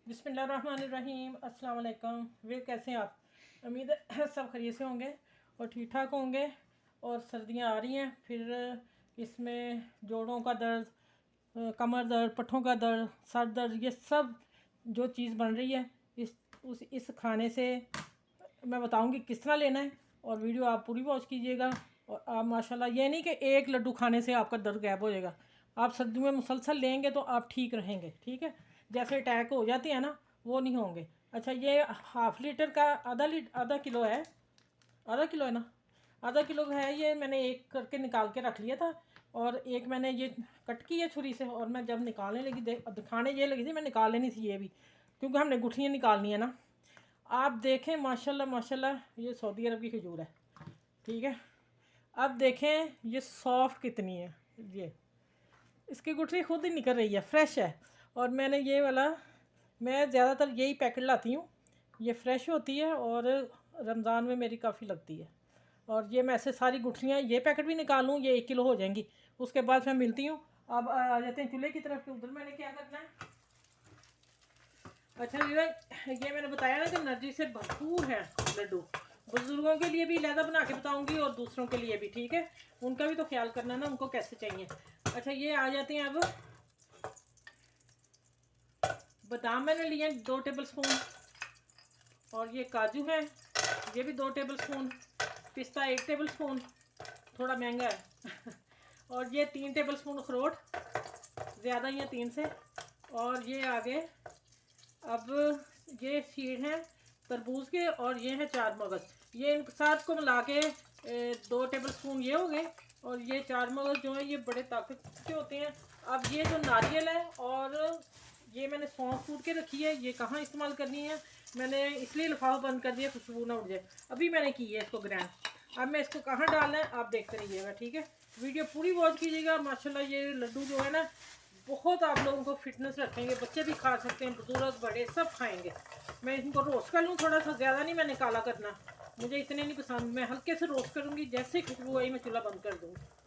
बिस्मिल्लाहिर्रहमानिर्रहीम। अस्सलाम वालेकुम। वे कैसे हैं आप? उम्मीद है सब खैरियत से होंगे और ठीक ठाक होंगे। और सर्दियां आ रही हैं, फिर इसमें जोड़ों का दर्द, कमर दर्द, पट्ठों का दर्द, सर दर्द, ये सब जो चीज़ बन रही है इस खाने से मैं बताऊंगी किस तरह लेना है। और वीडियो आप पूरी वॉच कीजिएगा। और आप माशाल्लाह, ये नहीं कि एक लड्डू खाने से आपका दर्द गायब हो जाएगा। आप सर्दियों में मुसलसल लेंगे तो आप ठीक रहेंगे। ठीक है, जैसे अटैक हो जाते हैं ना, वो नहीं होंगे। अच्छा, ये हाफ़ लीटर का आधा किलो है। आधा किलो है ना, आधा किलो है। ये मैंने एक करके निकाल के रख लिया था। और एक मैंने ये कट की है छुरी से। और मैं जब निकालने लगी दिखाने ये लगी थी, मैं निकाल लेनी थी ये भी, क्योंकि हमने गुठलियाँ निकालनी है ना। आप देखें माशाल्लाह माशाल्लाह, ये सऊदी अरब की खजूर है। ठीक है, अब देखें ये सॉफ्ट कितनी है। ये इसकी गुठली खुद ही निकल रही है, फ्रेश है। और मैंने ये वाला, मैं ज़्यादातर यही पैकेट लाती हूँ। ये फ्रेश होती है और रमज़ान में मेरी काफ़ी लगती है। और ये मैं ऐसे सारी गुठलियाँ, ये पैकेट भी निकालूँ, ये 1 किलो हो जाएंगी। उसके बाद मैं मिलती हूँ। अब आ जाते हैं चूल्हे की तरफ के। उधर मैंने क्या करना है। अच्छा ये मैंने बताया ना कि एनर्जी से भरपूर है लड्डू। बुजुर्गों के लिए भी लहदा बना के बताऊंगी और दूसरों के लिए भी। ठीक है, उनका भी तो ख्याल करना ना, उनको कैसे चाहिए। अच्छा, ये आ जाते हैं अब। बादाम मैंने लिए 2 टेबल स्पून। और ये काजू है, ये भी 2 टेबल स्पून। पिस्ता 1 टेबल स्पून, थोड़ा महंगा है। और ये 3 टेबल स्पून अखरोट, ज़्यादा ही है 3 से। और ये आगे अब ये सीड हैं तरबूज के, और ये है 4 मगज़। ये इन सात को मिला के 2 टेबल स्पून ये हो गए। और ये 4 मगज़ जो है ये बड़े ताकत के होते हैं। अब ये जो नारियल है, और ये मैंने सौंफ कूट के रखी है, ये कहाँ इस्तेमाल करनी है मैंने इसलिए लिफाफा बंद कर दिया, खुशबू ना उड़ जाए। अभी मैंने की है इसको ग्राइंड। अब मैं इसको कहाँ डालना है आप देखते रहिएगा। ठीक है, वीडियो पूरी वॉच कीजिएगा। माशाल्लाह ये लड्डू जो है ना, बहुत आप लोगों को फिटनेस रखेंगे। बच्चे भी खा सकते हैं, बुजुर्ग बड़े सब खाएंगे। मैं इनको रोस्ट कर लूँ थोड़ा सा, ज़्यादा नहीं मैंने काला करना, मुझे इतने नहीं पसंद। मैं हल्के से रोस्ट करूँगी, जैसे ही खुशबू आई मैं चूल्हा बंद कर दूँगी।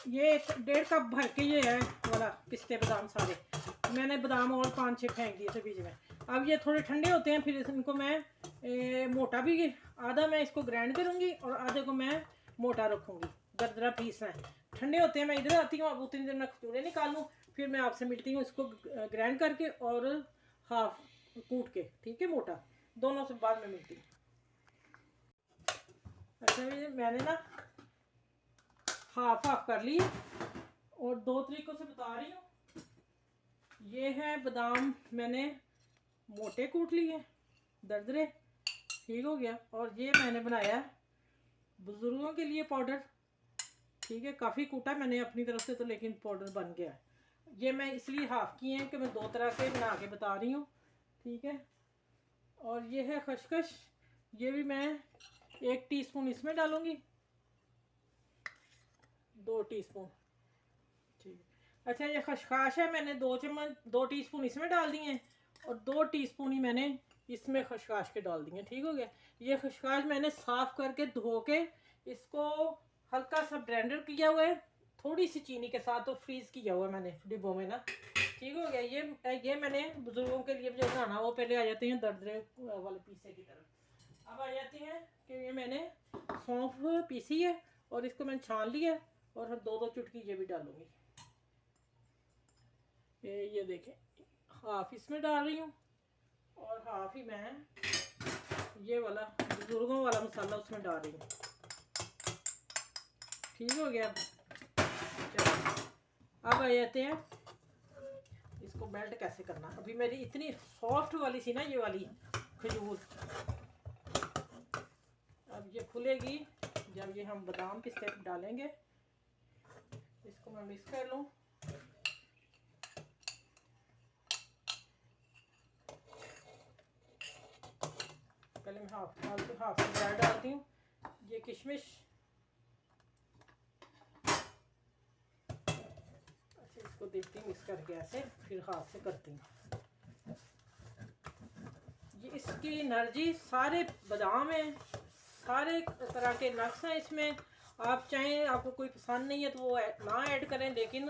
ये 1.5 कप भर के ये है वाला पिस्ते बादाम सारे। मैंने बादाम और 5-6 फेंक दिए थे बीच में। अब ये थोड़े ठंडे होते हैं, फिर इनको मैं मोटा भी, आधा मैं इसको ग्राइंड करूँगी और आधे को मैं मोटा रखूँगी। दरदरा पीसना है, ठंडे होते हैं। मैं इधर आती हूँ, अब उतनी देर मैं खजूरें निकालूँ, फिर मैं आपसे मिलती हूँ इसको ग्राइंड करके और हाफ कूट के। ठीक है, मोटा दोनों से बाद में मिलती हूँ। अच्छा, मैंने ना हाफ हाफ कर ली और 2 तरीकों से बता रही हूँ। ये है बादाम मैंने मोटे कूट लिए, दरदरे, ठीक हो गया। और ये मैंने बनाया बुजुर्गों के लिए पाउडर। ठीक है, काफ़ी कूटा मैंने अपनी तरफ से तो, लेकिन पाउडर बन गया। ये मैं इसलिए हाफ किए हैं कि मैं 2 तरह के बना के बता रही हूँ। ठीक है, और ये है खसखस, ये भी मैं 1 टीस्पून इसमें डालूंगी, 2 टीस्पून। ठीक है, अच्छा ये खसखस है, मैंने 2 टीस्पून इसमें डाल दिए हैं और 2 टीस्पून ही मैंने इसमें खसखस के डाल दिए। ठीक हो गया। ये खसखस मैंने साफ़ करके धो के इसको हल्का सा ब्लेंडर किया हुआ है, थोड़ी सी चीनी के साथ, तो फ्रीज़ किया हुआ है मैंने डिब्बों में ना। ठीक हो गया। ये मैंने बुजुर्गों के लिए जो बनाना, वो पहले आ जाते हैं दरदरे वाले पीसे की तरफ। अब आ जाते हैं कि ये मैंने सौंफ पीसी है और इसको मैंने छान लिया, और 2-2 चुटकी ये भी डालूंगी। ये देखें, हाफ इसमें डाल रही हूँ और हाफ ही मैं ये वाला बुजुर्गों वाला मसाला उसमें डाल रही हूँ। ठीक हो गया। अब आ जाते हैं इसको मेल्ट कैसे करना। अभी मेरी इतनी सॉफ्ट वाली सी ना ये वाली खजूर, अब ये खुलेगी जब ये हम बादाम पिस्ते डालेंगे। इसको मैं मिक्स कर लूँ। पहले मैं हाफ ड्राई डालती हूँ। ये किशमिश, अच्छा इसको देखती हूँ मिक्स करके ऐसे, फिर हाथ से करती हूँ। ये इसकी एनर्जी, सारे बादाम हैं, सारे तरह के नट्स हैं इसमें। आप चाहें, आपको कोई पसंद नहीं है तो वो ना ऐड करें, लेकिन